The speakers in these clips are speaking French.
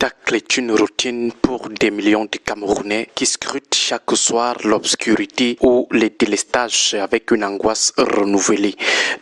spectacle est une routine pour des millions de Camerounais qui scrutent chaque soir l'obscurité ou les délestages avec une angoisse renouvelée.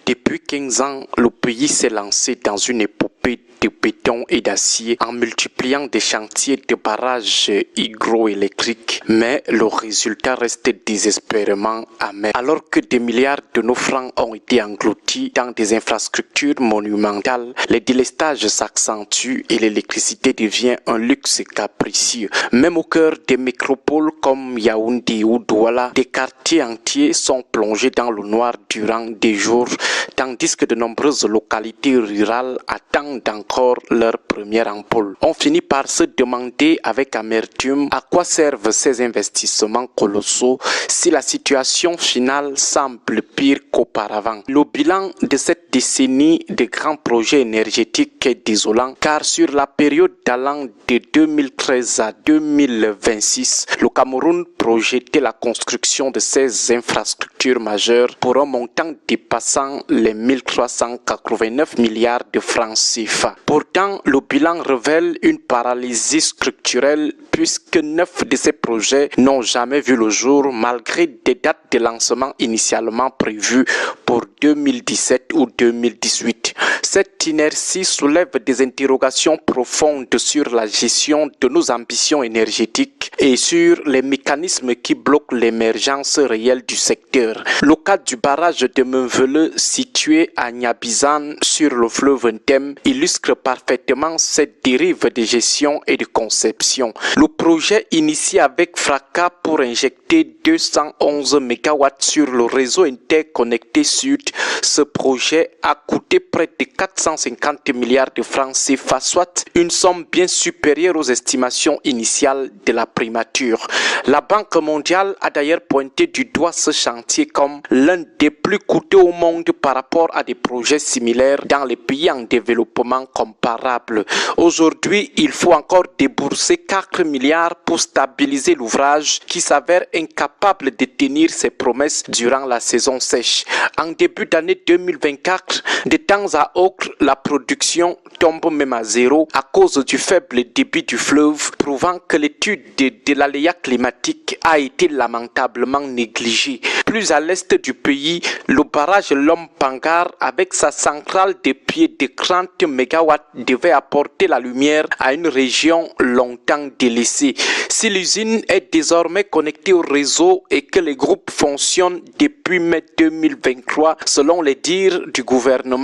Depuis 15 ans, le pays s'est lancé dans une épopée de béton et d'acier en multipliant des chantiers de barrages hydroélectriques, mais le résultat reste désespérément amer. Alors que des milliards de nos francs ont été engloutis dans des infrastructures monumentales, les délestages s'accentuent et l'électricité devient un luxe capricieux. Même au cœur des métropoles comme Yaoundé ou Douala, des quartiers entiers sont plongés dans le noir durant des jours, tandis que de nombreuses localités rurales attendent encore leur première ampoule. On finit par se demander avec amertume à quoi servent ces investissements colossaux si la situation finale semble pire qu'auparavant. Le bilan de cette décennie de grands projets énergétiques est désolant, car sur la période allant de 2013 à 2026, le Cameroun projetait la construction de 16 infrastructures majeures pour un montant dépassant les 1389 milliards de francs CFA. Pourtant, le bilan révèle une paralysie structurelle puisque 9 de ces projets n'ont jamais vu le jour malgré des dates de lancement initialement prévues pour 2017 ou 2018. Cette inertie soulève des interrogations profondes sur la gestion de nos ambitions énergétiques et sur les mécanismes qui bloquent l'émergence réelle du secteur. Le cas du barrage de Menveleu situé à Niabizan sur le fleuve Ntem illustre parfaitement cette dérive de gestion et de conception. Le projet initié avec fracas pour injecter 211 MW sur le réseau interconnecté Sud, ce projet a coûté près de 450 milliards de francs CFA, soit une somme bien supérieure aux estimations initiales de la primature. La Banque mondiale a d'ailleurs pointé du doigt ce chantier comme l'un des plus coûteux au monde par rapport à des projets similaires dans les pays en développement comparables. Aujourd'hui, il faut encore débourser 4 milliards pour stabiliser l'ouvrage qui s'avère incapable de tenir ses promesses durant la saison sèche. En début d'année 2024, de temps à autre, la production tombe même à zéro à cause du faible débit du fleuve, prouvant que l'étude de l'aléa climatique a été lamentablement négligée. Plus à l'est du pays, le barrage Lompangar, avec sa centrale de pied de 30 MW, devait apporter la lumière à une région longtemps délaissée. Si l'usine est désormais connectée au réseau et que les groupes fonctionnent depuis mai 2023, selon les dires du gouvernement,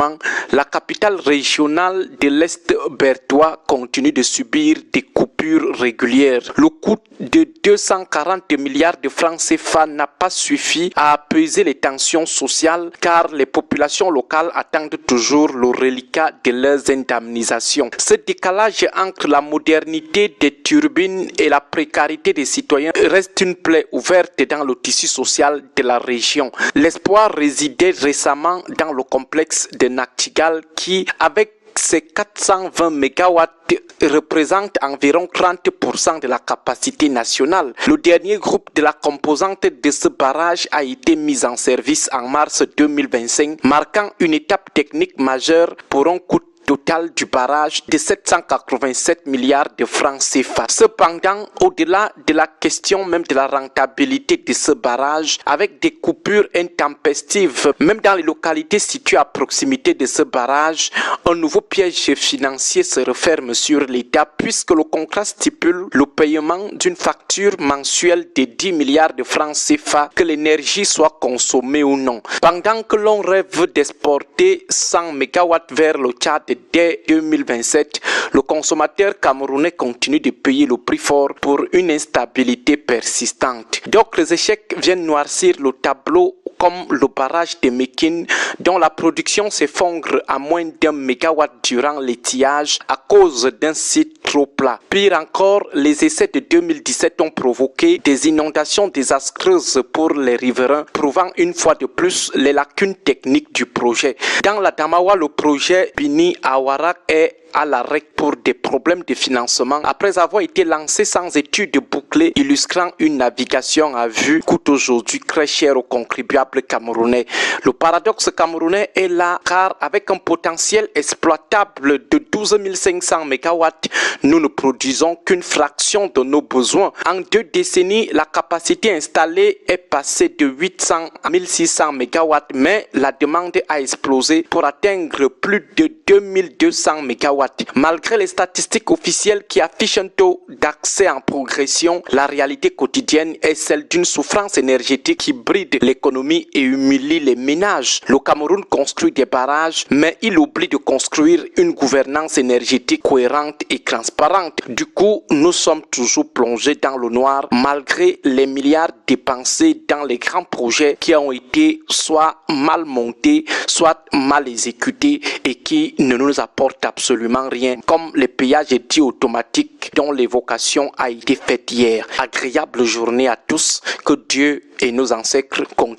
la capitale régionale de l'Est bertois continue de subir des coupures régulières. Le coût de 240 milliards de francs CFA n'a pas suffi à apaiser les tensions sociales car les populations locales attendent toujours le reliquat de leurs indemnisations. Ce décalage entre la modernité des turbines et la précarité des citoyens reste une plaie ouverte dans le tissu social de la région. L'espoir résidait récemment dans le complexe de Nachtigal qui, avec ses 420 MW, représente environ 30% de la capacité nationale. Le dernier groupe de la composante de ce barrage a été mis en service en mars 2025, marquant une étape technique majeure pour un coût total du barrage de 787 milliards de francs CFA. Cependant, au-delà de la question même de la rentabilité de ce barrage, avec des coupures intempestives, même dans les localités situées à proximité de ce barrage, un nouveau piège financier se referme sur l'État puisque le contrat stipule le paiement d'une facture mensuelle de 10 milliards de francs CFA, que l'énergie soit consommée ou non. Pendant que l'on rêve d'exporter 100 MW vers le Tchad dès 2027, le consommateur camerounais continue de payer le prix fort pour une instabilité persistante. D'autres échecs viennent noircir le tableau comme le barrage de Mékine dont la production s'effondre à moins d'1 MW durant l'étiage à cause d'un site trop plat. Pire encore, les essais de 2017 ont provoqué des inondations désastreuses pour les riverains, prouvant une fois de plus les lacunes techniques du projet. Dans la Damawa, le projet Bini Awarak est à l'arrêt pour des problèmes de financement après avoir été lancé sans étude clés illustrant une navigation à vue coûte aujourd'hui très cher aux contribuables camerounais. Le paradoxe camerounais est là car avec un potentiel exploitable de 12 500 MW, nous ne produisons qu'une fraction de nos besoins. En 2 décennies, la capacité installée est passée de 800 à 1600 MW, mais la demande a explosé pour atteindre plus de 2200 MW. Malgré les statistiques officielles qui affichent un taux d'accès en progression, la réalité quotidienne est celle d'une souffrance énergétique qui bride l'économie et humilie les ménages. Le Cameroun construit des barrages, mais il oublie de construire une gouvernance énergétique cohérente et transparente. Du coup, nous sommes toujours plongés dans le noir malgré les milliards dépensés dans les grands projets qui ont été soit mal montés, soit mal exécutés et qui ne nous apportent absolument rien, comme les péages dits automatiques dont l'évocation a été faite hier. Agréable journée à tous, que Dieu et nos ancêtres continuent.